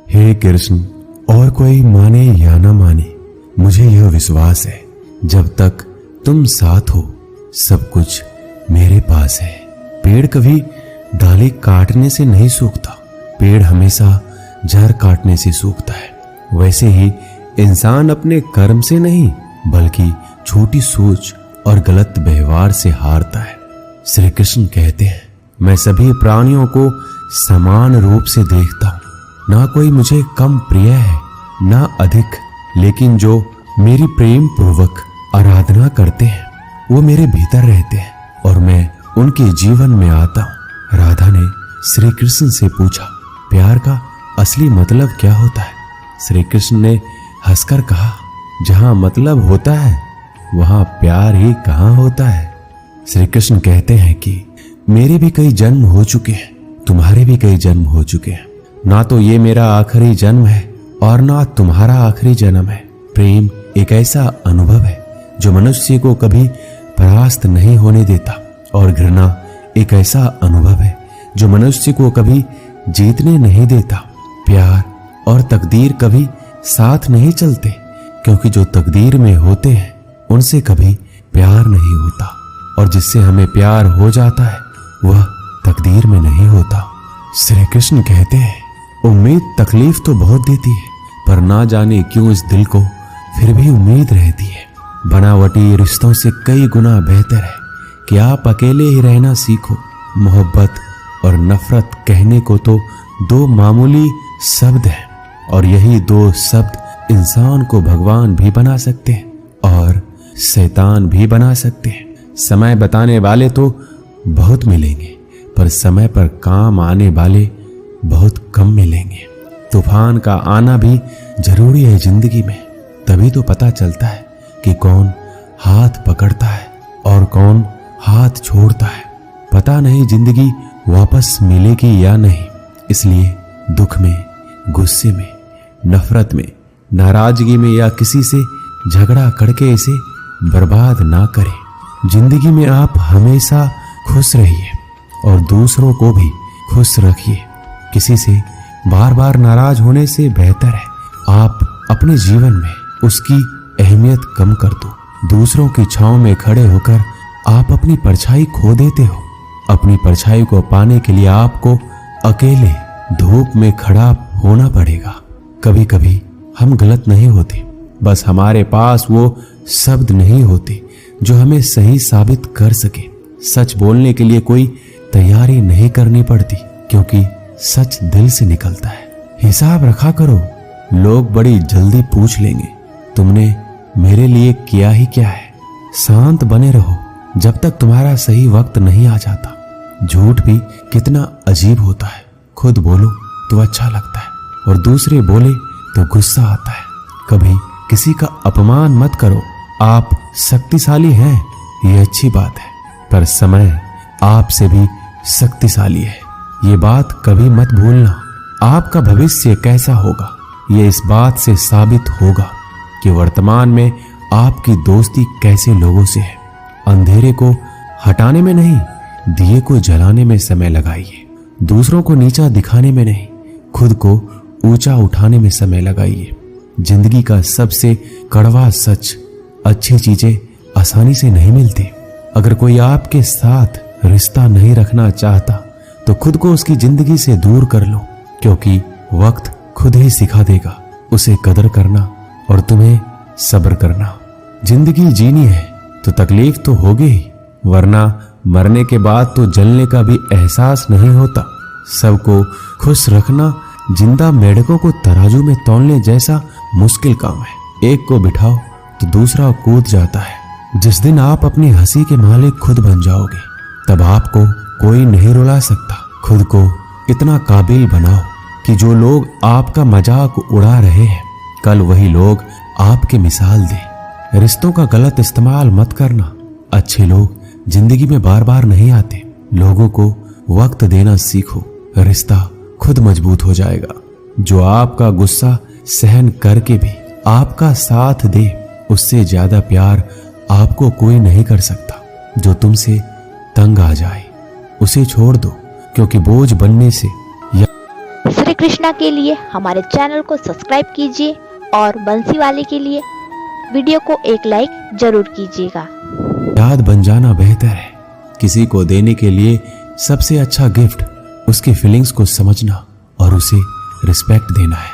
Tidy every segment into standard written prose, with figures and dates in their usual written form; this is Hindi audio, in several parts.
हे कृष्ण, और कोई माने या ना माने, मुझे यह विश्वास है जब तक तुम साथ हो सब कुछ मेरे पास है। पेड़ कभी डाली काटने से नहीं सूखता, पेड़ हमेशा जड़ काटने से सूखता है। वैसे ही इंसान अपने कर्म से नहीं बल्कि छोटी सोच और गलत व्यवहार से हारता है। श्री कृष्ण कहते हैं, मैं सभी प्राणियों को समान रूप से देखता हूँ, ना कोई मुझे कम प्रिय है ना अधिक, लेकिन जो मेरी प्रेम पूर्वक आराधना करते हैं वो मेरे भीतर रहते हैं और मैं उनके जीवन में आता हूँ। राधा ने श्री कृष्ण से पूछा, प्यार का असली मतलब क्या होता है? श्री कृष्ण ने हंसकर कहा, जहां मतलब होता है वहां प्यार ही कहां होता है। श्री कृष्ण कहते हैं कि मेरे भी कई जन्म हो चुके हैं, तुम्हारे भी कई जन्म हो चुके हैं, ना तो ये मेरा आखिरी जन्म है और ना तुम्हारा आखिरी जन्म है। प्रेम एक ऐसा अनुभव है जो मनुष्य को कभी परास्त नहीं होने देता और घृणा एक ऐसा अनुभव है जो मनुष्य को कभी जीतने नहीं देता। प्यार और तकदीर कभी साथ नहीं चलते, क्योंकि जो तकदीर में होते हैं उनसे कभी प्यार नहीं होता और जिससे हमें प्यार हो जाता है वह तकदीर में नहीं होता। श्री कृष्ण कहते हैं, उम्मीद तकलीफ तो बहुत देती है, पर ना जाने क्यों इस दिल को फिर भी उम्मीद रहती है। बनावटी रिश्तों से कई गुना बेहतर है कि आप अकेले ही रहना सीखो। मोहब्बत और नफरत कहने को तो दो मामूली शब्द हैं और यही दो शब्द इंसान को भगवान भी बना सकते हैं और शैतान भी बना सकते हैं। समय बताने वाले तो बहुत मिलेंगे, पर समय पर काम आने वाले बहुत कम मिलेंगे। तूफान का आना भी जरूरी है जिंदगी में, तभी तो पता चलता है कि कौन हाथ पकड़ता है और कौन हाथ छोड़ता है। पता नहीं जिंदगी वापस मिलेगी या नहीं, इसलिए दुख में, गुस्से में, नफरत में, नाराजगी में या किसी से झगड़ा करके इसे बर्बाद ना करें। जिंदगी में आप हमेशा खुश रहिए और दूसरों को भी खुश रखिए। किसी से बार बार नाराज होने से बेहतर है आप अपने जीवन में उसकी अहमियत कम कर दो। दूसरों की छांव में खड़े होकर आप अपनी परछाई खो देते हो। अपनी परछाई को पाने के लिए आपको अकेले धूप में खड़ा होना पड़ेगा। कभी कभी हम गलत नहीं होते, बस हमारे पास वो शब्द नहीं होते जो हमें सही साबित कर सके। सच बोलने के लिए कोई तैयारी नहीं करनी पड़ती, क्योंकि सच दिल से निकलता है। हिसाब रखा करो, लोग बड़ी जल्दी पूछ लेंगे तुमने मेरे लिए किया ही क्या है। शांत बने रहो जब तक तुम्हारा सही वक्त नहीं आ जाता। झूठ भी कितना अजीब होता है, खुद बोलो तो अच्छा लगता है और दूसरे बोले तो गुस्सा आता है। कभी किसी का अपमान मत करो। आप शक्तिशाली हैं ये अच्छी बात है, पर समय आपसे भी शक्तिशाली है, ये बात कभी मत भूलना। आपका भविष्य कैसा होगा ये इस बात से साबित होगा कि वर्तमान में आपकी दोस्ती कैसे लोगों से है। अंधेरे को हटाने में नहीं, दिए को जलाने में समय लगाइए। दूसरों को नीचा दिखाने में नहीं, खुद को ऊंचा उठाने में समय लगाइए। जिंदगी का सबसे कड़वा सच, अच्छी चीजें आसानी से नहीं मिलती। अगर कोई आपके साथ रिश्ता नहीं रखना चाहता तो खुद को उसकी जिंदगी से दूर कर लो, क्योंकि वक्त खुद ही सिखा देगा उसे कदर करना और तुम्हें सब्र करना। जिंदगी जीनी है तो तकलीफ तो होगी ही, वरना मरने के बाद तो जलने का भी एहसास नहीं होता। सबको खुश रखना जिंदा मेढकों को तराजू में तौलने जैसा मुश्किल काम है। एक को बिठाओ तो दूसरा कूद जाता है। जिस दिन आप अपनी हंसी के मालिक खुद बन जाओगे तब आपको कोई नहीं रुला सकता। खुद को इतना काबिल बनाओ कि जो लोग आपका मजाक उड़ा रहे हैं कल वही लोग आपके मिसाल दें। रिश्तों का गलत इस्तेमाल मत करना। अच्छे लोग जिंदगी में बार बार नहीं आते। लोगों को वक्त देना सीखो, रिश्ता खुद मजबूत हो जाएगा। जो आपका गुस्सा सहन करके भी आपका साथ दे, उससे ज्यादा प्यार आपको कोई नहीं कर सकता। जो तुमसे तंग आ जाए उसे छोड़ दो, क्योंकि बोझ बनने से श्री कृष्णा के लिए हमारे चैनल को सब्सक्राइब कीजिए और बंसी वाले के लिए वीडियो को एक लाइक जरूर कीजिएगा। याद बन जाना बेहतर है। किसी को देने के लिए सबसे अच्छा गिफ्ट उसकी फीलिंग्स को समझना और उसे रिस्पेक्ट देना है।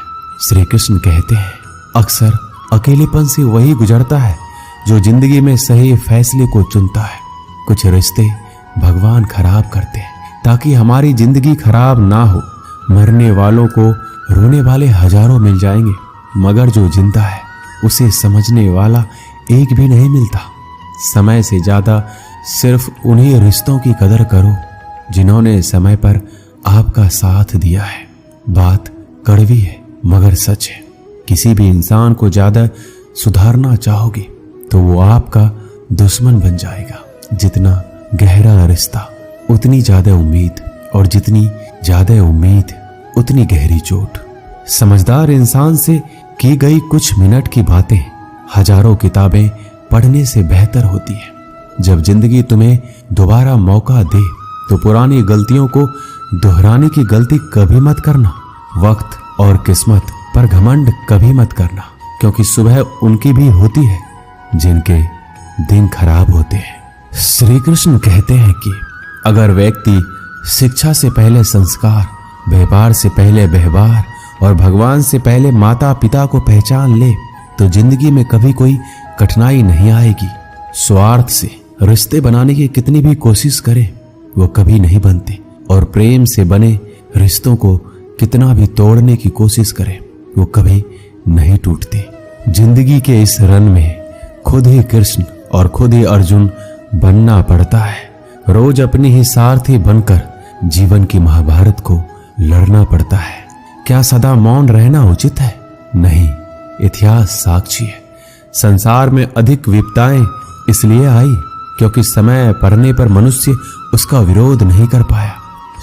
श्री कृष्ण कहते हैं, अक्सर अकेलेपन से वही गुजरता है जो जिंदगी में सही फैसले को चुनता है। कुछ रिश्ते भगवान खराब करते हैं ताकि हमारी जिंदगी खराब ना हो। मरने वालों को रोने वाले हजारों मिल जाएंगे, मगर जो जिंदा है उसे समझने वाला एक भी नहीं मिलता। समय से ज्यादा सिर्फ उन्हीं रिश्तों की कदर करो जिन्होंने समय पर आपका साथ दिया है। बात कड़वी है मगर सच है। किसी भी इंसान को ज्यादा सुधारना चाहोगे तो वो आपका दुश्मन बन जाएगा। जितना गहरा रिश्ता उतनी ज्यादा उम्मीद, और जितनी ज्यादा उम्मीद उतनी गहरी चोट। समझदार इंसान से की गई कुछ मिनट की बातें हजारों किताबें पढ़ने से बेहतर होती है। जब जिंदगी तुम्हें दोबारा मौका दे तो पुरानी गलतियों को दोहराने की गलती कभी मत करना। वक्त और किस्मत पर घमंड कभी मत करना, क्योंकि सुबह उनकी भी होती है जिनके दिन खराब होते हैं। श्री कृष्ण कहते हैं कि अगर व्यक्ति शिक्षा से पहले संस्कार, व्यवहार से पहले व्यवहार और भगवान से पहले माता पिता को पहचान ले तो जिंदगी में कभी कोई कठिनाई नहीं आएगी। स्वार्थ से रिश्ते बनाने की कितनी भी कोशिश करें वो कभी नहीं बनते, और प्रेम से बने रिश्तों को कितना भी तोड़ने की कोशिश करें वो कभी नहीं टूटते। जिंदगी के इस रन में खुद ही कृष्ण और खुद ही अर्जुन बनना पड़ता है। रोज अपनी ही सारथी बनकर जीवन की महाभारत को लड़ना पड़ता है। क्या सदा मौन रहना उचित है? नहीं, इतिहास साक्षी है। संसार में अधिक विपदाएं इसलिए आई क्योंकि समय पड़ने पर मनुष्य उसका विरोध नहीं कर पाया।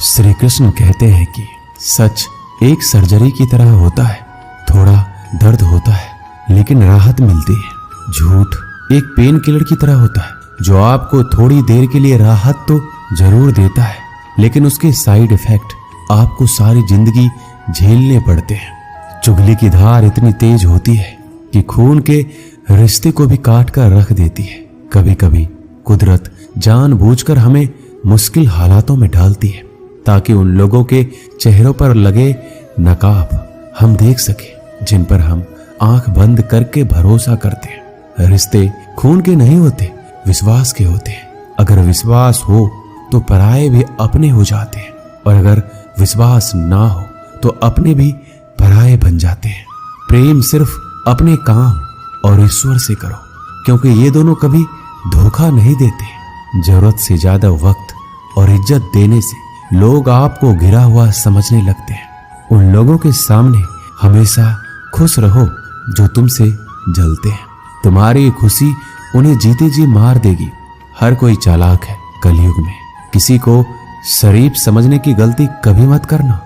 श्री कृष्ण कहते हैं कि सच एक सर्जरी की तरह होता है, थोड़ा दर्द होता है लेकिन राहत मिलती है। झूठ एक पेन किलर की तरह होता है जो आपको थोड़ी देर के लिए राहत तो जरूर देता है, लेकिन उसके साइड इफेक्ट आपको सारी जिंदगी झेलने पड़ते हैं। चुगली की धार इतनी तेज होती है कि खून के रिश्ते को भी काट कर रख देती है। कभी कभी कुदरत जानबूझकर हमें मुश्किल हालातों में डालती है ताकि उन लोगों के चेहरों पर लगे नकाब हम देख सके जिन पर हम आंख बंद करके भरोसा करते हैं। रिश्ते खून के नहीं होते, विश्वास के होते हैं। अगर विश्वास हो तो पराये भी अपने हो जाते हैं, और अगर विश्वास ना हो तो अपने भी पराये बन जाते हैं। प्रेम सिर्फ अपने काम और ईश्वर से करो, क्योंकि ये दोनों कभी धोखा नहीं देते। जरूरत से ज्यादा वक्त और इज्जत देने से लोग आपको गिरा हुआ समझने लगते हैं। उन लोगों के सामने हमेशा खुश रहो जो तुमसे जलते हैं। तुम्हारी खुशी उन्हें जीते जी मार देगी। हर कोई चालाक है कलयुग में। किसी को शरीफ समझने की गलती कभी मत करना।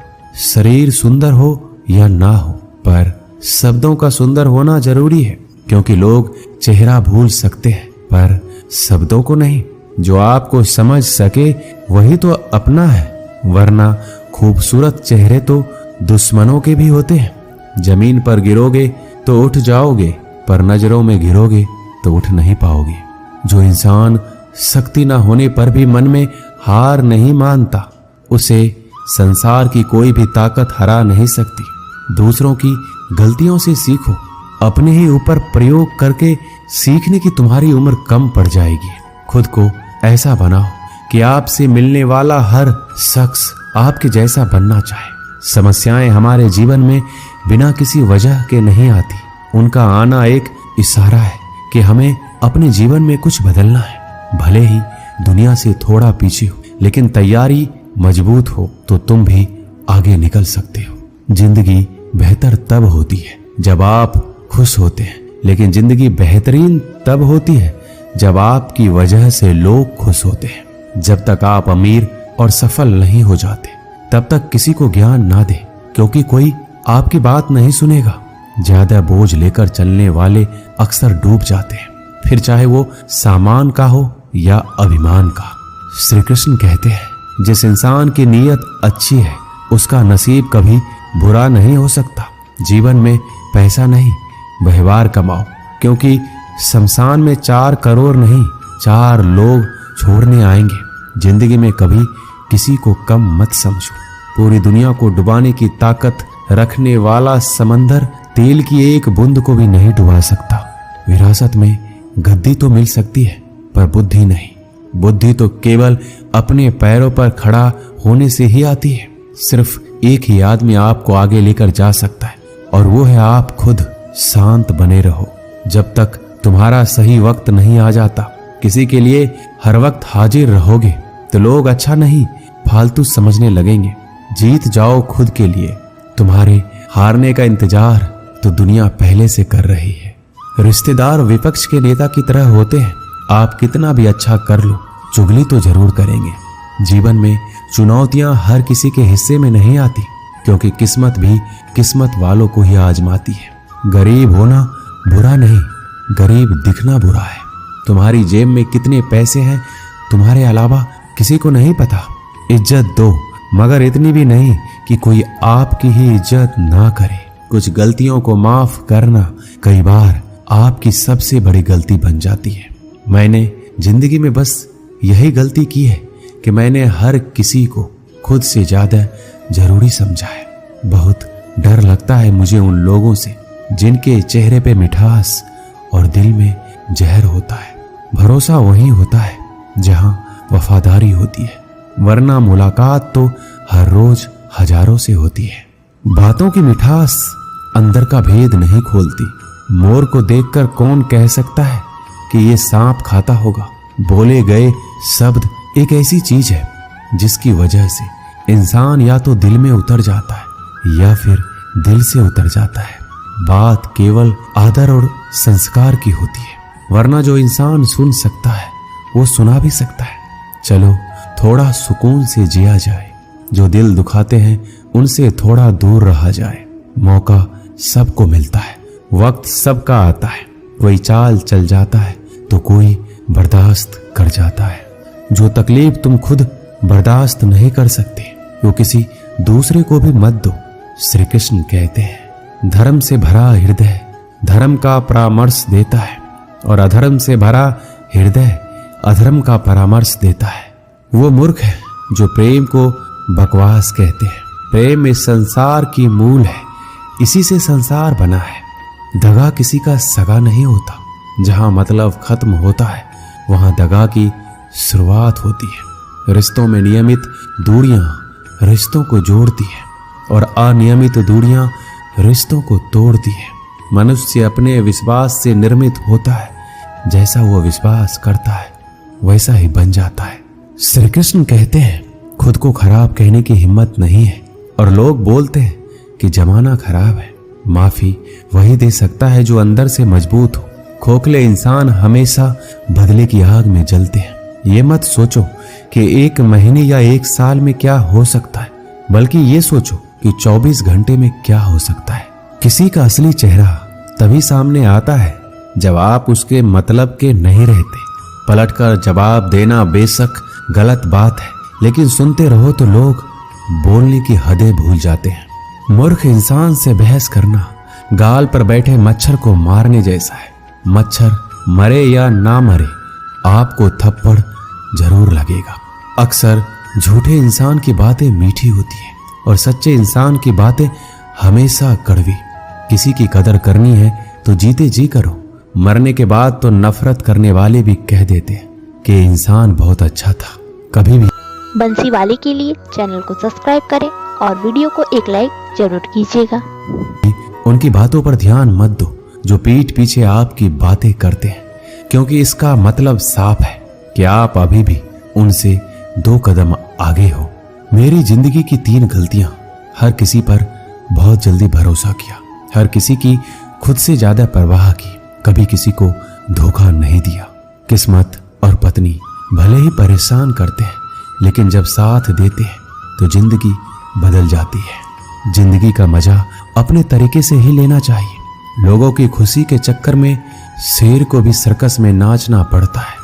शरीर सुंदर हो या ना हो, पर शब्दों का सुंदर होना जरूरी है, क्योंकि लोग चेहरा भूल सकते हैं पर शब्दों को नहीं। जो आपको समझ सके वही तो अपना है, वरना खूबसूरत चेहरे तो दुश्मनों के भी होते हैं। जमीन पर गिरोगे तो उठ जाओगे, पर नजरों में गिरोगे तो उठ नहीं पाओगे। जो इंसान शक्ति न होने पर भी मन में हार नहीं मानता, उसे संसार की कोई भी ताकत हरा नहीं सकती। दूसरों की गलतियों से सीखो, अपने ही ऊपर प्रयोग करके सीखने की तुम्हारी उम्र कम पड़ जाएगी। खुद को ऐसा बनाओ कि आपसे मिलने वाला हर शख्स आपके जैसा बनना चाहे। समस्याएं हमारे जीवन में बिना किसी वजह के नहीं आती, उनका आना एक इशारा है कि हमें अपने जीवन में कुछ बदलना है। भले ही दुनिया से थोड़ा पीछे हो, लेकिन तैयारी मजबूत हो तो तुम भी आगे निकल सकते हो। जिंदगी बेहतर तब होती है जब आप खुश होते हैं, लेकिन जिंदगी बेहतरीन तब होती है जब आपकी वजह से लोग खुश होते हैं। जब तक आप अमीर और सफल नहीं हो जाते तब तक किसी को ज्ञान ना दे, क्योंकि कोई आपकी बात नहीं सुनेगा। ज्यादा बोझ लेकर चलने वाले अक्सर डूब जाते हैं, फिर चाहे वो सामान का हो या अभिमान का। श्री कृष्ण कहते हैं, जिस इंसान की नीयत अच्छी है उसका नसीब कभी बुरा नहीं हो सकता। जीवन में पैसा नहीं, व्यवहार कमाओ, क्योंकि शमशान में 4 करोड़ नहीं 4 लोग छोड़ने आएंगे। जिंदगी में कभी किसी को कम मत समझो। पूरी दुनिया को डुबाने की ताकत रखने वाला समंदर तेल की एक बूंद को भी नहीं डुबा सकता। विरासत में गद्दी तो मिल सकती है, पर बुद्धि नहीं। बुद्धि तो केवल अपने पैरों पर खड़ा होने से ही आती है। सिर्फ एक ही आदमी आपको आगे लेकर जा सकता है, और वो है आप खुद। शांत बने रहो जब तक तुम्हारा सही वक्त नहीं आ जाता। किसी के लिए हर वक्त हाजिर रहोगे तो लोग अच्छा नहीं फालतू समझने लगेंगे। जीत जाओ खुद के लिए। तुम्हारे हारने का इंतजार तो दुनिया पहले से कर रही है। रिश्तेदार विपक्ष के नेता की तरह होते हैं। आप कितना भी अच्छा कर लो, चुगली तो जरूर करेंगे। जीवन में चुनौतियां हर किसी के हिस्से में नहीं आती, क्योंकि किस्मत भी किस्मत वालों को ही आजमाती है। गरीब होना बुरा नहीं, गरीब दिखना बुरा है। तुम्हारी जेब में कितने पैसे हैं तुम्हारे अलावा किसी को नहीं पता। इज्जत दो, मगर इतनी भी नहीं कि कोई आपकी ही इज्जत ना करे। कुछ गलतियों को माफ करना कई बार आपकी सबसे बड़ी गलती बन जाती है। मैंने जिंदगी में बस यही गलती की है कि मैंने हर किसी को खुद से ज्यादा जरूरी समझा है। बहुत डर लगता है मुझे उन लोगों से जिनके चेहरे पे मिठास और दिल में जहर होता है। भरोसा वही होता है जहां वफादारी होती है, वरना मुलाकात तो हर रोज हजारों से होती है। बातों की मिठास अंदर का भेद नहीं खोलती। मोर को देखकर कौन कह सकता है कि ये सांप खाता होगा। बोले गए शब्द एक ऐसी चीज है जिसकी वजह से इंसान या तो दिल में उतर जाता है या फिर दिल से उतर जाता है। बात केवल आदर और संस्कार की होती है, वरना जो इंसान सुन सकता है वो सुना भी सकता है। चलो थोड़ा सुकून से जिया जाए। जो दिल दुखाते हैं उनसे थोड़ा दूर रहा जाए। मौका सबको मिलता है, वक्त सबका आता है। कोई चाल चल जाता है तो कोई बर्दाश्त कर जाता है। जो तकलीफ तुम खुद बर्दाश्त नहीं कर सकते वो किसी दूसरे को भी मत दो। श्री कृष्ण कहते हैं, धर्म से भरा हृदय धर्म का परामर्श देता है, और अधर्म से भरा हृदय अधर्म का परामर्श देता है। वो मूर्ख है जो प्रेम को बकवास कहते हैं। प्रेम इस संसार की मूल है, इसी से संसार बना है। दगा किसी का सगा नहीं होता। जहां मतलब खत्म होता है वहां दगा की शुरुआत होती है। रिश्तों में नियमित दूरियां रिश्तों को जोड़ती है, और अनियमित दूरियां रिश्तों को तोड़ती है। मनुष्य अपने विश्वास से निर्मित होता है। जैसा वो विश्वास करता है वैसा ही बन जाता है। श्री कृष्ण कहते हैं, खुद को खराब कहने की हिम्मत नहीं है, और लोग बोलते हैं कि जमाना खराब है। माफी वही दे सकता है जो अंदर से मजबूत हो। खोखले इंसान हमेशा बदले की आग में जलते हैं। ये मत सोचो कि 1 महीने या 1 साल में क्या हो सकता है, बल्कि ये सोचो कि 24 घंटे में क्या हो सकता है। किसी का असली चेहरा तभी सामने आता है जब आप उसके मतलब के नहीं रहते। पलटकर जवाब देना बेशक गलत बात है, लेकिन सुनते रहो तो लोग बोलने की हदें भूल जाते हैं। मूर्ख इंसान से बहस करना गाल पर बैठे मच्छर को मारने जैसा है। मच्छर मरे या ना मरे आपको थप्पड़ जरूर लगेगा। अक्सर झूठे इंसान की बातें मीठी होती है और सच्चे इंसान की बातें हमेशा कड़वी। किसी की कदर करनी है तो जीते जी करो। मरने के बाद तो नफरत करने वाले भी कह देते हैं कि इंसान बहुत अच्छा था। कभी भी बंसी वाले के लिए चैनल को सब्सक्राइब करें और वीडियो को एक लाइक जरूर कीजिएगा। उनकी बातों पर ध्यान मत दो जो पीठ पीछे आपकी बातें करते हैं, क्योंकि इसका मतलब साफ है कि आप अभी भी उनसे 2 कदम आगे हो। मेरी जिंदगी की 3 गलतियां। हर किसी पर बहुत जल्दी भरोसा किया, हर किसी की खुद से ज्यादा परवाह की, कभी किसी को धोखा नहीं दिया। किस्मत और पत्नी भले ही परेशान करते हैं, लेकिन जब साथ देते हैं तो जिंदगी बदल जाती है। जिंदगी का मजा अपने तरीके से ही लेना चाहिए। लोगों की खुशी के चक्कर में शेर को भी सर्कस में नाचना पड़ता है।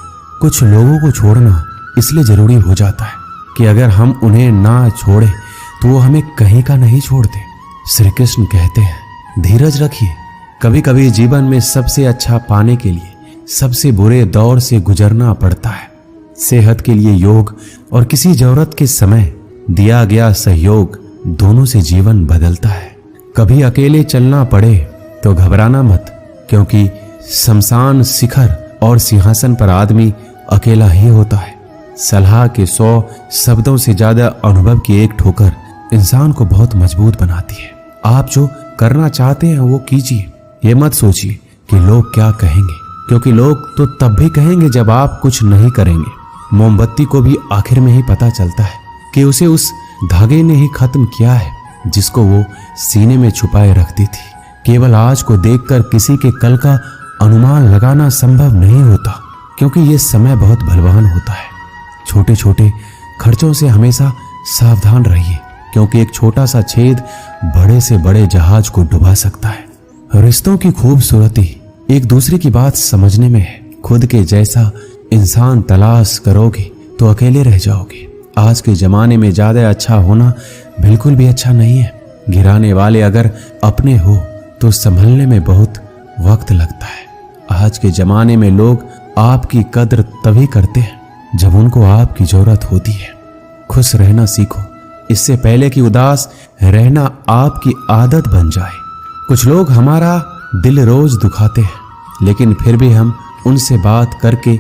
कुछ लोगों को छोड़ना इसलिए जरूरी हो जाता है कि अगर हम उन्हें ना छोड़े तो वो हमें कहीं का नहीं छोड़ते। श्री कृष्ण कहते हैं, धीरज रखिए। कभी कभी जीवन में सबसे अच्छा पाने के लिए सबसे बुरे दौर से गुजरना पड़ता है। सेहत के लिए योग और किसी जरूरत के समय दिया गया सहयोग, दोनों से जीवन बदलता है। कभी अकेले चलना पड़े तो घबराना मत, क्योंकि शमशान शिखर और सिंहासन पर आदमी अकेला ही होता है। सलाह के 100 शब्दों से ज्यादा अनुभव की एक ठोकर इंसान को बहुत मजबूत बनाती है। आप जो करना चाहते हैं वो कीजिए। ये मत सोचिए कि लोग क्या कहेंगे, क्योंकि लोग तो तब भी कहेंगे जब आप कुछ नहीं करेंगे। मोमबत्ती को भी आखिर में ही पता चलता है कि उसे उस धागे ने ही खत्म किया है जिसको वो सीने में छुपाए रखती थी। केवल आज को देखकर किसी के कल का अनुमान लगाना संभव नहीं होता, क्योंकि ये समय बहुत बलवान होता है। छोटे छोटे खर्चों से हमेशा सावधान रहिए, क्योंकि एक छोटा सा छेद बड़े से बड़े जहाज को डुबा सकता है। रिश्तों की खूबसूरती एक दूसरे की बात समझने में है। खुद के जैसा इंसान तलाश करोगे तो अकेले रह जाओगे। आज के जमाने में ज्यादा अच्छा होना बिल्कुल भी अच्छा नहीं है। गिराने वाले अगर अपने हो तो संभलने में बहुत वक्त लगता है। आज के जमाने में लोग आपकी कद्र तभी करते हैं जब उनको आपकी जरूरत होती है। खुश रहना सीखो, इससे पहले कि उदास रहना आपकी आदत बन जाए। कुछ लोग हमारा दिल रोज दुखाते हैं, लेकिन फिर भी हम उनसे बात करके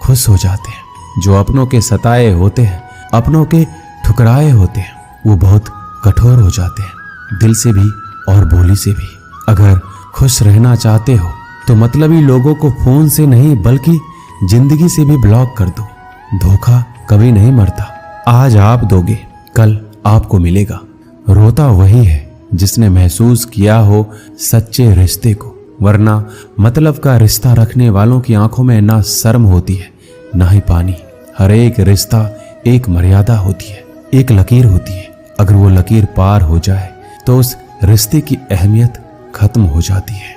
खुश हो जाते हैं। जो अपनों के सताए होते हैं, अपनों के ठुकराए होते हैं, वो बहुत कठोर हो जाते हैं, दिल से भी और बोली से भी। अगर खुश रहना चाहते हो तो मतलबी लोगों को फोन से नहीं बल्कि जिंदगी से भी ब्लॉक कर दो। धोखा कभी नहीं मरता। आज आप दोगे, कल आपको मिलेगा। रोता वही है जिसने महसूस किया हो सच्चे रिश्ते को, वरना मतलब का रिश्ता रखने वालों की आंखों में ना शर्म होती है ना ही पानी। हर एक रिश्ता एक मर्यादा होती है, एक लकीर होती है। अगर वो लकीर पार हो जाए तो उस रिश्ते की अहमियत खत्म हो जाती है।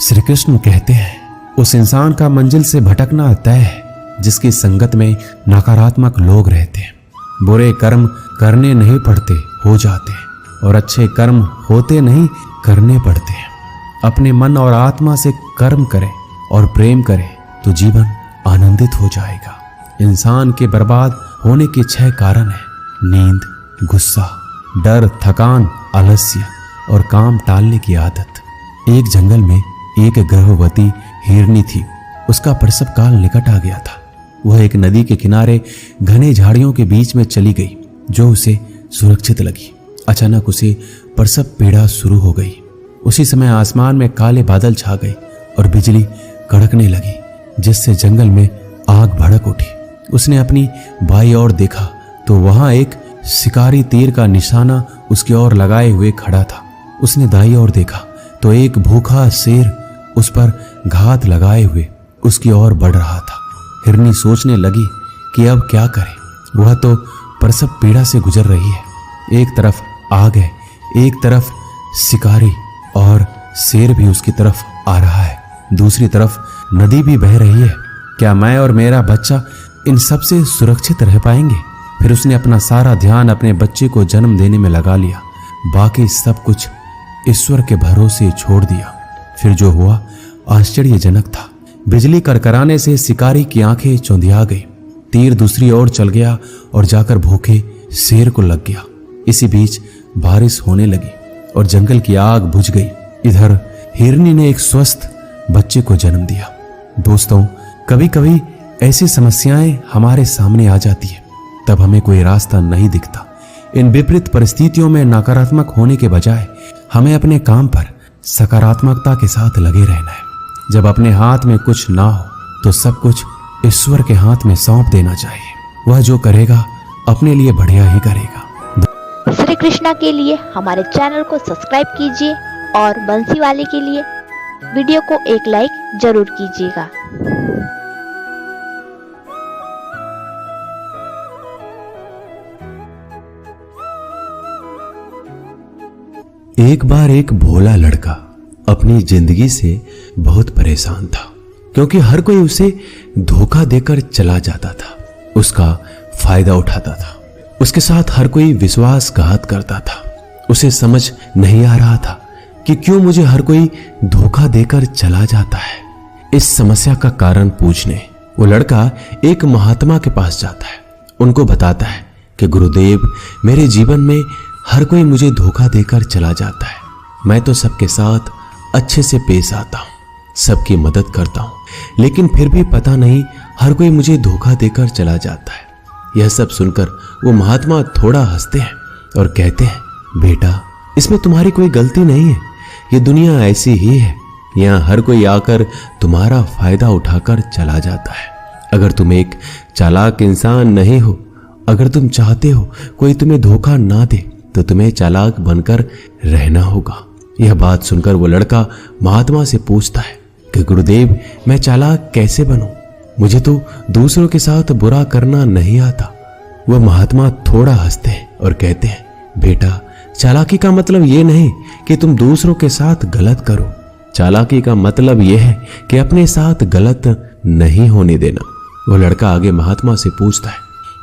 श्री कृष्ण कहते हैं, उस इंसान का मंजिल से भटकना तय है जिसकी संगत में नकारात्मक लोग रहते हैं। बुरे कर्म करने नहीं पड़ते, हो जाते हैं, और अच्छे कर्म होते नहीं, करने पड़ते हैं। अपने मन और आत्मा से कर्म करें और प्रेम करें तो जीवन आनंदित हो जाएगा। इंसान के बर्बाद होने के 6 कारण हैं: नींद, गुस्सा, डर, थकान, आलस्य और काम टालने की आदत। एक जंगल में एक गर्भवती हिरनी थी। उसका प्रसव काल निकट आ गया था। वह एक नदी के किनारे घने झाड़ियों के बीच में चली गई, जो उसे सुरक्षित लगी। अचानक उसे प्रसव पीड़ा शुरू हो गई। उसी समय आसमान में काले बादल छा गए और बिजली कड़कने लगी, जिससे जंगल में आग भड़क उठी। उसने अपनी बाईं ओर देखा तो वहां एक शिकारी तीर का निशाना उसकी ओर लगाए हुए खड़ा था। उसने दाईं ओर देखा तो एक भूखा शेर उस पर घात लगाए हुए उसकी ओर बढ़ रहा था। हिरनी सोचने लगी कि अब क्या करे। वह तो प्रसव पीड़ा से गुजर रही है। एक तरफ आग है, एक तरफ शिकारी, और शेर भी उसकी तरफ आ रहा है। दूसरी तरफ नदी भी बह रही है। क्या मैं और मेरा बच्चा इन सब से सुरक्षित रह पाएंगे? फिर उसने अपना सारा ध्यान अपने बच्चे को जन्म देने में लगा लिया। बाकी सब कुछ ईश्वर के भरोसे छोड़ दिया। फिर जो हुआ आश्चर्यजनक था। बिजली कड़कड़ाने से शिकारी की आंखें चौंधिया गई। तीर दूसरी ओर चल गया और जाकर भूखे शेर को लग गया। इसी बीच बारिश होने लगी और जंगल की आग बुझ गई। इधर हिरनी ने एक स्वस्थ बच्चे को जन्म दिया। दोस्तों, कभी कभी ऐसी समस्याएं हमारे सामने आ जाती है, तब हमें कोई रास्ता नहीं दिखता। इन विपरीत परिस्थितियों में नकारात्मक होने के बजाय हमें अपने काम पर सकारात्मकता के साथ लगे रहना है। जब अपने हाथ में कुछ ना हो तो सब कुछ ईश्वर के हाथ में सौंप देना चाहिए। वह जो करेगा अपने लिए बढ़िया ही करेगा। श्री कृष्णा के लिए हमारे चैनल को सब्सक्राइब कीजिए और बंसी वाले के लिए वीडियो को एक लाइक जरूर कीजिएगा। एक बार एक भोला लड़का अपनी जिंदगी से बहुत परेशान था, क्योंकि हर कोई उसे धोखा देकर चला जाता था, उसका फायदा उठाता था। उसके साथ हर कोई विश्वासघात करता था उसे समझ नहीं आ रहा था कि क्यों मुझे हर कोई धोखा देकर चला जाता है। इस समस्या का कारण पूछने वो लड़का एक महात्मा के पास जाता है। उनको बताता है कि गुरुदेव, मेरे जीवन में हर कोई मुझे धोखा देकर चला जाता है। मैं तो सबके साथ अच्छे से पेश आता हूँ, सबकी मदद करता हूँ, लेकिन फिर भी पता नहीं हर कोई मुझे धोखा देकर चला जाता है। यह सब सुनकर वो महात्मा थोड़ा हंसते हैं और कहते हैं, बेटा, इसमें तुम्हारी कोई गलती नहीं है। ये दुनिया ऐसी ही है, यहाँ हर कोई आकर तुम्हारा फायदा उठाकर चला जाता है। अगर तुम एक चालाक इंसान नहीं हो, अगर तुम चाहते हो कोई तुम्हें धोखा ना दे, तो तुम्हें चालाक बनकर रहना होगा। यह बात सुनकर वो लड़का महात्मा से पूछता है कि गुरुदेव, मैं चालाक कैसे बनूं? मुझे तो दूसरों के साथ बुरा करना नहीं आता। वह महात्मा थोड़ा हंसते हैं और कहते हैं, बेटा, चालाकी का मतलब ये नहीं कि तुम दूसरों के साथ गलत करो। चालाकी का मतलब यह है कि अपने साथ गलत नहीं होने देना। वो लड़का आगे महात्मा से पूछता है,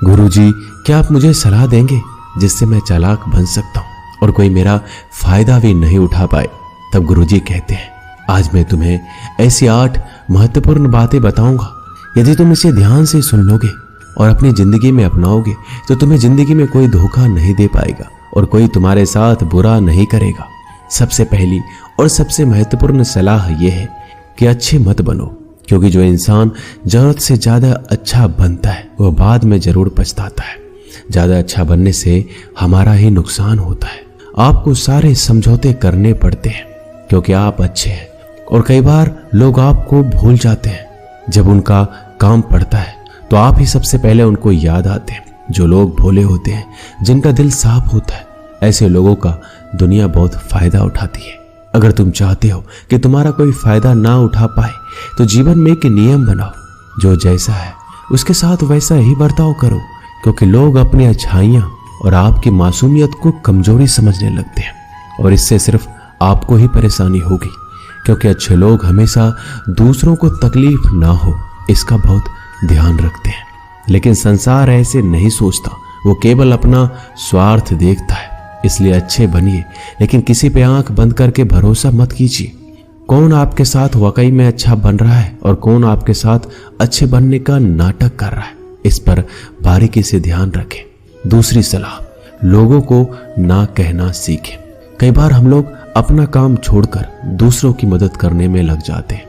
गुरुजी, क्या आप मुझे सलाह देंगे जिससे मैं चालाक बन सकता हूँ और कोई मेरा फायदा भी नहीं उठा पाए? तब गुरुजी कहते हैं, आज मैं तुम्हें ऐसी 8 महत्वपूर्ण बातें बताऊंगा। यदि तुम इसे ध्यान से सुन लोगे और अपनी जिंदगी में अपनाओगे तो तुम्हें जिंदगी में कोई धोखा नहीं दे पाएगा और कोई तुम्हारे साथ बुरा नहीं करेगा। सबसे पहली और सबसे महत्वपूर्ण सलाह यह है कि अच्छे मत बनो, क्योंकि जो इंसान जरूरत से ज्यादा अच्छा बनता है वह बाद में जरूर पछताता है। ज्यादा अच्छा बनने से हमारा ही नुकसान होता है। आपको सारे समझौते करने पड़ते हैं क्योंकि आप अच्छे हैं, और कई बार लोग आपको भूल जाते हैं। जब उनका काम पड़ता है तो आप ही सबसे पहले उनको याद आते हैं। जो लोग भोले होते हैं, जिनका दिल साफ होता है, ऐसे लोगों का दुनिया बहुत फायदा उठाती है। अगर तुम चाहते हो कि तुम्हारा कोई फायदा ना उठा पाए तो जीवन में एक नियम बनाओ, जो जैसा है उसके साथ वैसा ही बर्ताव करो, क्योंकि लोग अपनी अच्छाइयां और आपकी मासूमियत को कमजोरी समझने लगते हैं और इससे सिर्फ आपको ही परेशानी होगी, क्योंकि अच्छे लोग हमेशा दूसरों को तकलीफ ना हो इसका बहुत ध्यान रखते हैं। लेकिन संसार ऐसे नहीं सोचता, वो केवल अपना स्वार्थ देखता है। इसलिए अच्छे बनिए, लेकिन किसी पे आंख बंद करके भरोसा मत कीजिए। कौन आपके साथ वाकई में अच्छा बन रहा है और कौन आपके साथ अच्छे बनने का नाटक कर रहा है, इस पर बारीकी से ध्यान रखें। दूसरी सलाह, लोगों को ना कहना सीखें। कई बार हम लोग अपना काम छोड़कर दूसरों की मदद करने में लग जाते हैं।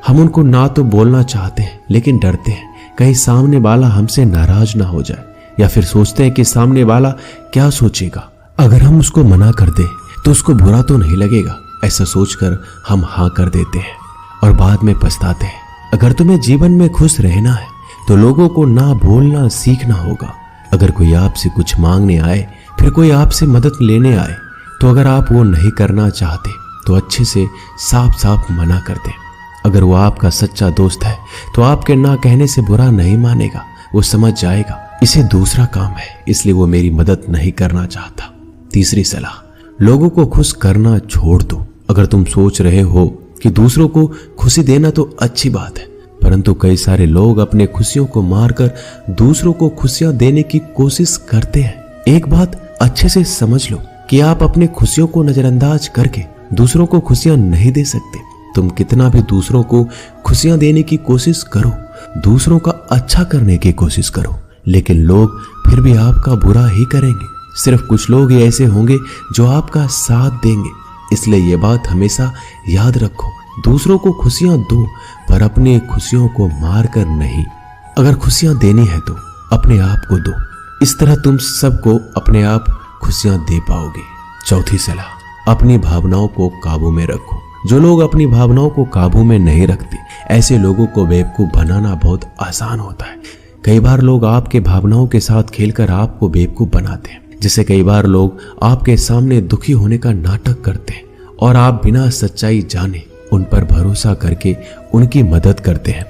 हम उनको ना तो बोलना चाहते हैं, लेकिन डरते हैं कहीं सामने वाला हमसे नाराज ना हो जाए, या फिर सोचते हैं कि सामने वाला क्या सोचेगा। अगर हम उसको मना कर दें तो उसको बुरा तो नहीं लगेगा, ऐसा सोचकर हम हाँ कर देते हैं और बाद में पछताते हैं। अगर तुम्हें जीवन में खुश रहना है तो लोगों को ना बोलना सीखना होगा। अगर कोई आपसे कुछ मांगने आए, फिर कोई आपसे मदद लेने आए, तो अगर आप वो नहीं करना चाहते तो अच्छे से साफ साफ मना कर दें। अगर वो आपका सच्चा दोस्त है तो आपके ना कहने से बुरा नहीं मानेगा, वो समझ जाएगा इसे दूसरा काम है, इसलिए वो मेरी मदद नहीं करना चाहता। तीसरी सलाह, लोगों को खुश करना छोड़ दो। अगर तुम सोच रहे हो कि दूसरों को खुशी देना तो अच्छी बात है, परंतु कई सारे लोग अपने खुशियों को मारकर दूसरों को खुशियां देने की कोशिश करते हैं। एक बात अच्छे से समझ लो कि आप अपने खुशियों को नजरअंदाज करके दूसरों को खुशियां नहीं दे सकते। तुम कितना भी दूसरों को खुशियां देने की कोशिश करो, दूसरों का अच्छा करने की कोशिश करो, लेकिन लोग फिर भी आपका बुरा ही करेंगे। सिर्फ कुछ लोग ही ऐसे होंगे जो आपका साथ देंगे। इसलिए ये बात हमेशा याद रखो, दूसरों को खुशियां दो पर अपनी खुशियों को मार कर नहीं। अगर खुशियां देनी है तो अपने आप को दो, इस तरह तुम सबको अपने आप खुशियां दे पाओगे। चौथी सलाह, अपनी भावनाओं को काबू में रखो। जो लोग अपनी भावनाओं को काबू में नहीं रखते, ऐसे लोगों को बेवकूफ बनाना बहुत आसान होता है। कई बार लोग आपके भावनाओं के साथ खेलकर आपको बेवकूफ बनाते हैं, जिससे कई बार लोग आपके सामने दुखी होने का नाटक करते हैं और आप बिना सच्चाई जाने उन पर भरोसा करके उनकी मदद करते हैं।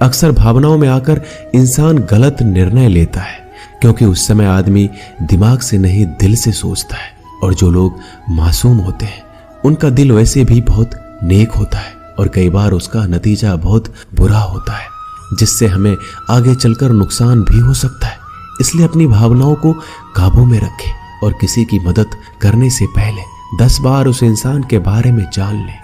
अक्सर भावनाओं में आकर इंसान गलत निर्णय लेता है, क्योंकि उस समय आदमी दिमाग से नहीं दिल से सोचता है। और जो लोग मासूम होते हैं उनका दिल वैसे भी बहुत नेक होता है और कई बार उसका नतीजा बहुत बुरा होता है, जिससे हमें आगे चलकर नुकसान भी हो सकता है। इसलिए अपनी भावनाओं को काबू में रखें और किसी की मदद करने से पहले 10 बार उस इंसान के बारे में जान लें।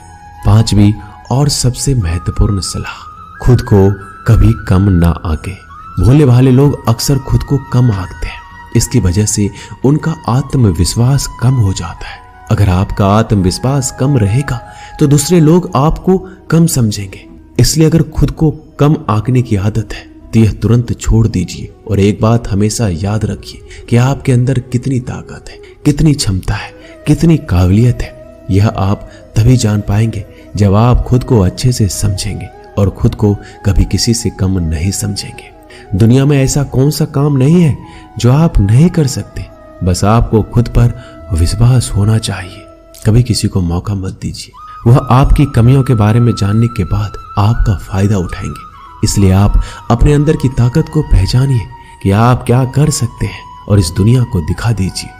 5वीं और सबसे महत्वपूर्ण सलाह, खुद को कभी कम ना आंके। भोले भाले लोग अक्सर खुद को कम आंकते हैं। इसकी वजह से उनका आत्मविश्वास कम हो जाता है। अगर आपका आत्मविश्वास कम रहेगा तो दूसरे लोग आपको कम समझेंगे। इसलिए अगर खुद को कम आंकने की आदत है तो यह तुरंत छोड़ दीजिए और एक बात हमेशा याद रखिए कि आपके अंदर कितनी ताकत है, कितनी क्षमता है, कितनी काबिलियत है। यह आप तभी जान पाएंगे जब आप खुद को अच्छे से समझेंगे और खुद को कभी किसी से कम नहीं समझेंगे। दुनिया में ऐसा कौन सा काम नहीं है जो आप नहीं कर सकते। बस आपको खुद पर विश्वास होना चाहिए। कभी किसी को मौका मत दीजिए। वह आपकी कमियों के बारे में जानने के बाद आपका फायदा उठाएंगे। इसलिए आप अपने अंदर की ताकत को पहचानिए कि आप क्या कर सकते हैं और इस दुनिया को दिखा दीजिए।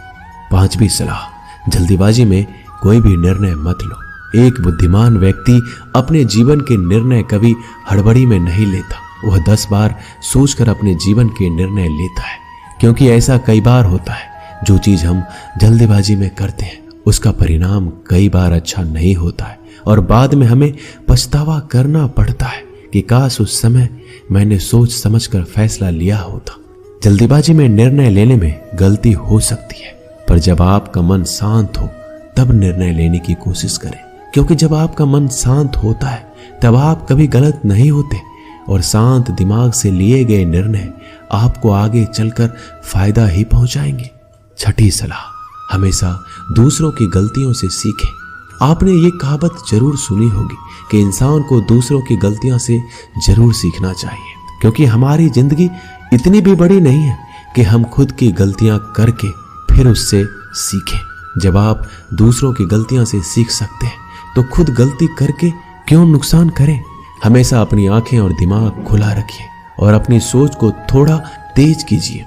5वीं सलाह, जल्दीबाजी में कोई भी निर्णय मत लो। एक बुद्धिमान व्यक्ति अपने जीवन के निर्णय कभी हड़बड़ी में नहीं लेता। वह 10 बार सोचकर अपने जीवन के निर्णय लेता है, क्योंकि ऐसा कई बार होता है जो चीज हम जल्दीबाजी में करते हैं उसका परिणाम कई बार अच्छा नहीं होता है और बाद में हमें पछतावा करना पड़ता है कि काश उस समय मैंने सोच समझकर फैसला लिया होता। जल्दीबाजी में निर्णय लेने में गलती हो सकती है, पर जब आपका मन शांत हो तब निर्णय लेने की कोशिश करें, क्योंकि जब आपका मन शांत होता है तब आप कभी गलत नहीं होते और शांत दिमाग से लिए गए निर्णय आपको आगे चलकर फायदा ही पहुंचाएंगे। 6ठी सलाह, हमेशा दूसरों की गलतियों से सीखें। आपने ये कहावत जरूर सुनी होगी कि इंसान को दूसरों की गलतियों से जरूर सीखना चाहिए, क्योंकि हमारी जिंदगी इतनी भी बड़ी नहीं है कि हम खुद की गलतियां करके फिर उससे सीखें। जब आप दूसरों की गलतियों से सीख सकते हैं तो खुद गलती करके क्यों नुकसान करें। हमेशा अपनी आंखें और दिमाग खुला रखिए और अपनी सोच को थोड़ा तेज कीजिए।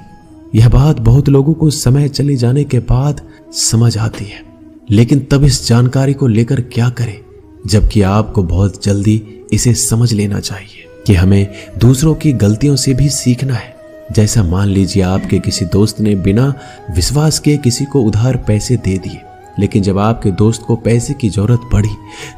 यह बात बहुत लोगों को समय चले जाने के बाद समझ आती है, लेकिन तब इस जानकारी को लेकर क्या करें, जबकि आपको बहुत जल्दी इसे समझ लेना चाहिए कि हमें दूसरों की गलतियों से भी सीखना है। जैसा मान लीजिए आपके किसी दोस्त ने बिना विश्वास किए किसी को उधार पैसे दे दिए, लेकिन जब आपके दोस्त को पैसे की जरूरत पड़ी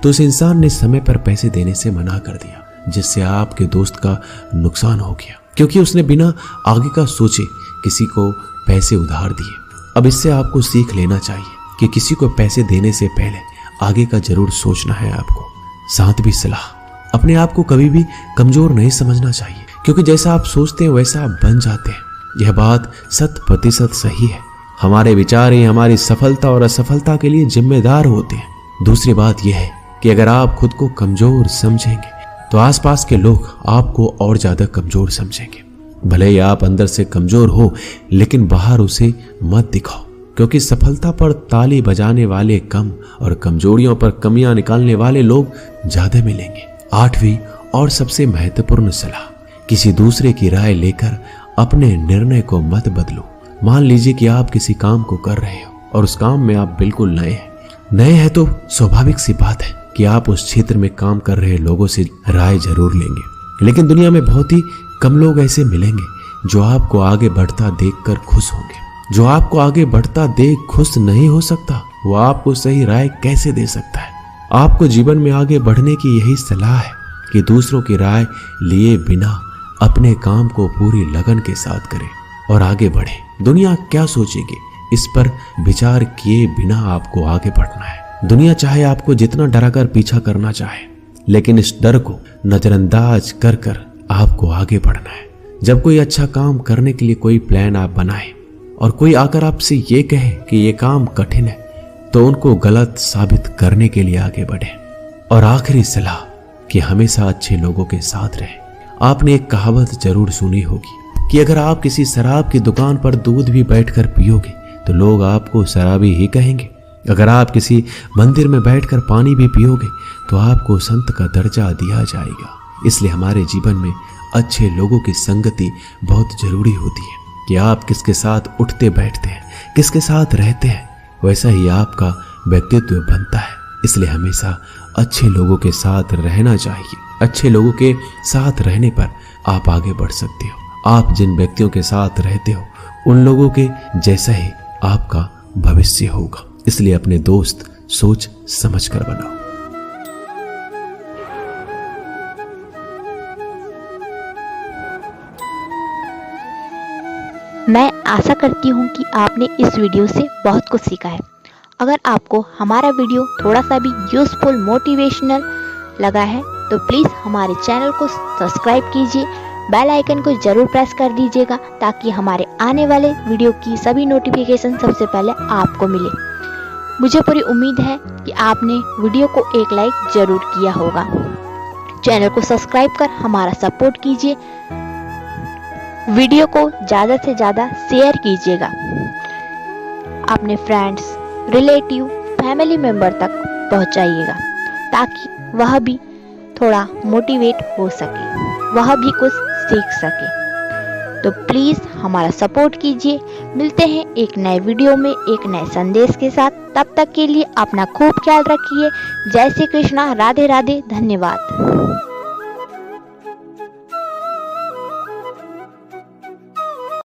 तो उस इंसान ने समय पर पैसे देने से मना कर दिया, जिससे आपके दोस्त का नुकसान हो गया, क्योंकि उसने बिना आगे का सोचे किसी को पैसे उधार दिए। अब इससे आपको सीख लेना चाहिए कि किसी को पैसे देने से पहले आगे का जरूर सोचना है आपको। 7वीं सलाह, अपने आप को कभी भी कमजोर नहीं समझना चाहिए, क्योंकि जैसा आप सोचते हैं वैसा आप बन जाते हैं। यह बात 100% सही है। हमारे विचार ही हमारी सफलता और असफलता के लिए जिम्मेदार होते हैं। दूसरी बात यह है कि अगर आप खुद को कमजोर समझेंगे तो आसपास के लोग आपको और ज्यादा कमजोर समझेंगे। भले ही आप अंदर से कमजोर हो, लेकिन बाहर उसे मत दिखाओ, क्योंकि सफलता पर ताली बजाने वाले कम और कमजोरियों पर कमियां निकालने वाले लोग ज्यादा मिलेंगे। 8वीं और सबसे महत्वपूर्ण सलाह, किसी दूसरे की राय लेकर अपने निर्णय को मत बदलो। मान लीजिए कि आप किसी काम को कर रहे हो और उस काम में आप बिल्कुल नए हैं तो स्वाभाविक सी बात है कि आप उस क्षेत्र में काम कर रहे लोगों से राय जरूर लेंगे। लेकिन दुनिया में बहुत ही कम लोग ऐसे मिलेंगे जो आपको आगे बढ़ता देखकर खुश होंगे। जो आपको आगे बढ़ता देख खुश नहीं हो सकता, वो आपको सही राय कैसे दे सकता है। आपको जीवन में आगे बढ़ने की यही सलाह है कि दूसरों की राय लिए बिना अपने काम को पूरी लगन के साथ करें और आगे बढ़े। दुनिया क्या सोचेगी, इस पर विचार किए बिना आपको आगे बढ़ना है। दुनिया चाहे आपको जितना डराकर पीछा करना चाहे, लेकिन इस डर को नजरअंदाज कर कर आपको आगे बढ़ना है। जब कोई अच्छा काम करने के लिए कोई प्लान आप बनाए और कोई आकर आपसे ये कहे कि ये काम कठिन है, तो उनको गलत साबित करने के लिए आगे बढ़े। और आखिरी सलाह कि हमेशा अच्छे लोगों के साथ रहें। आपने एक कहावत जरूर सुनी होगी कि अगर आप किसी शराब की दुकान पर दूध भी बैठकर पियोगे तो लोग आपको शराबी ही कहेंगे। अगर आप किसी मंदिर में बैठकर पानी भी पियोगे तो आपको संत का दर्जा दिया जाएगा। इसलिए हमारे जीवन में अच्छे लोगों की संगति बहुत जरूरी होती है कि आप किसके साथ उठते बैठते हैं, किसके साथ रहते हैं, वैसा ही आपका व्यक्तित्व बनता है। इसलिए हमेशा अच्छे लोगों के साथ रहना चाहिए। अच्छे लोगों के साथ रहने पर आप आगे बढ़ सकते हो। आप जिन व्यक्तियों के साथ रहते हो उन लोगों के जैसा ही आपका भविष्य होगा। इसलिए अपने दोस्त सोच समझ कर बनाओ। मैं आशा करती हूँ कि आपने इस वीडियो से बहुत कुछ सीखा है। अगर आपको हमारा वीडियो थोड़ा सा भी यूज़फुल मोटिवेशनल लगा है तो प्लीज़ हमारे चैनल को सब्सक्राइब कीजिए, बेल आइकन को ज़रूर प्रेस कर दीजिएगा ताकि हमारे आने वाले वीडियो की सभी नोटिफिकेशन सबसे पहले आपको मिले। मुझे पूरी उम्मीद है कि आपने वीडियो को एक लाइक ज़रूर किया होगा। चैनल को सब्सक्राइब कर हमारा सपोर्ट कीजिए। वीडियो को ज़्यादा से ज़्यादा शेयर कीजिएगा। अपने फ्रेंड्स, रिलेटिव, फैमिली मेम्बर तक पहुंचाइएगा ताकि वह भी थोड़ा मोटिवेट हो सके, वह भी कुछ सीख सके। तो प्लीज़ हमारा सपोर्ट कीजिए। मिलते हैं एक नए वीडियो में एक नए संदेश के साथ। तब तक के लिए अपना खूब ख्याल रखिए। जय श्री कृष्णा, राधे राधे, धन्यवाद।